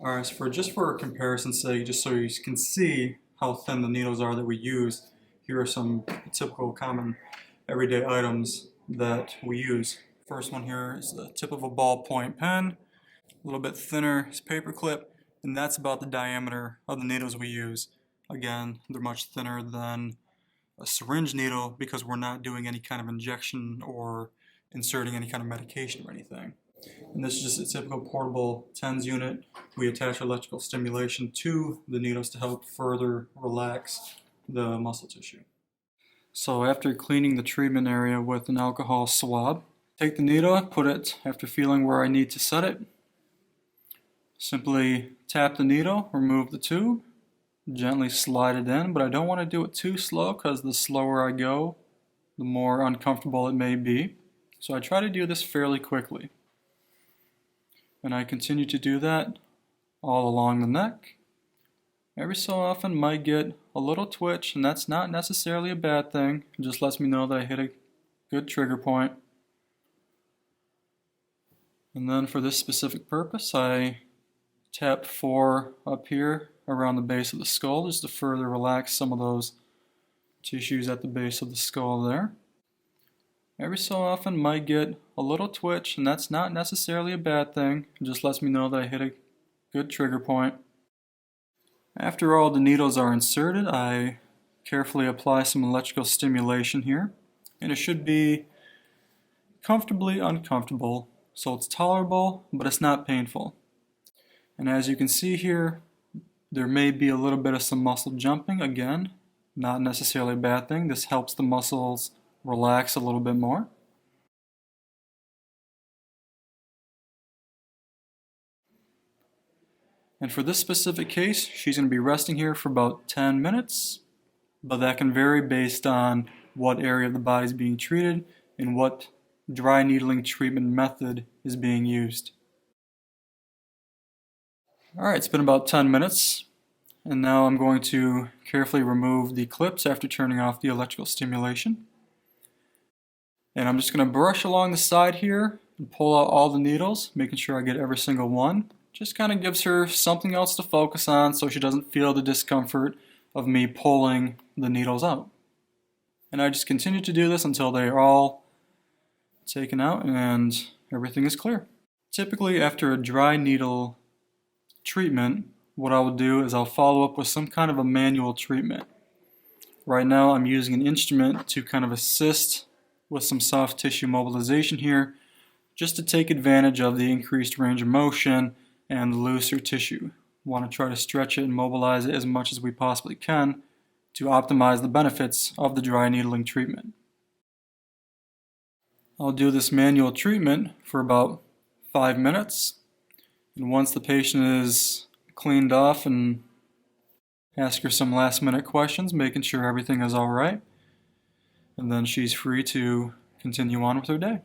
Alright, so for a comparison's sake, just so you can see how thin the needles are that we use, here are some typical common everyday items that we use. First one here is the tip of a ballpoint pen, a little bit thinner is paper clip, and that's about the diameter of the needles we use. Again, they're much thinner than a syringe needle because we're not doing any kind of injection or inserting any kind of medication or anything. And this is just a typical portable TENS unit. We attach electrical stimulation to the needles to help further relax the muscle tissue. So after cleaning the treatment area with an alcohol swab, take the needle, put it after feeling where I need to set it. Simply tap the needle, remove the tube, gently slide it in, but I don't want to do it too slow because the slower I go, the more uncomfortable it may be. So I try to do this fairly quickly. And I continue to do that all along the neck. Every so often might get a little twitch, and that's not necessarily a bad thing. It just lets me know that I hit a good trigger point. And then for this specific purpose, I tap 4 up here around the base of the skull just to further relax some of those tissues at the base of the skull there. Every so often might get a little twitch, and that's not necessarily a bad thing. It just lets me know that I hit a good trigger point. After all the needles are inserted, I carefully apply some electrical stimulation here, and it should be comfortably uncomfortable, so it's tolerable, but it's not painful. And as you can see here, there may be a little bit of some muscle jumping. Again, not necessarily a bad thing. This helps the muscles relax a little bit more. And for this specific case, she's going to be resting here for about 10 minutes, but that can vary based on what area of the body is being treated and what dry needling treatment method is being used. Alright, it's been about 10 minutes, and now I'm going to carefully remove the clips after turning off the electrical stimulation. And I'm just going to brush along the side here and pull out all the needles, making sure I get every single one. Just kind of gives her something else to focus on so she doesn't feel the discomfort of me pulling the needles out. And I just continue to do this until they are all taken out and everything is clear. Typically after a dry needle treatment, what I will do is I'll follow up with some kind of a manual treatment. Right now I'm using an instrument to kind of assist with some soft tissue mobilization here, just to take advantage of the increased range of motion and the looser tissue. Want to try to stretch it and mobilize it as much as we possibly can to optimize the benefits of the dry needling treatment. I'll do this manual treatment for about 5 minutes, and once the patient is cleaned off, and ask her some last minute questions, making sure everything is alright, and then she's free to continue on with her day.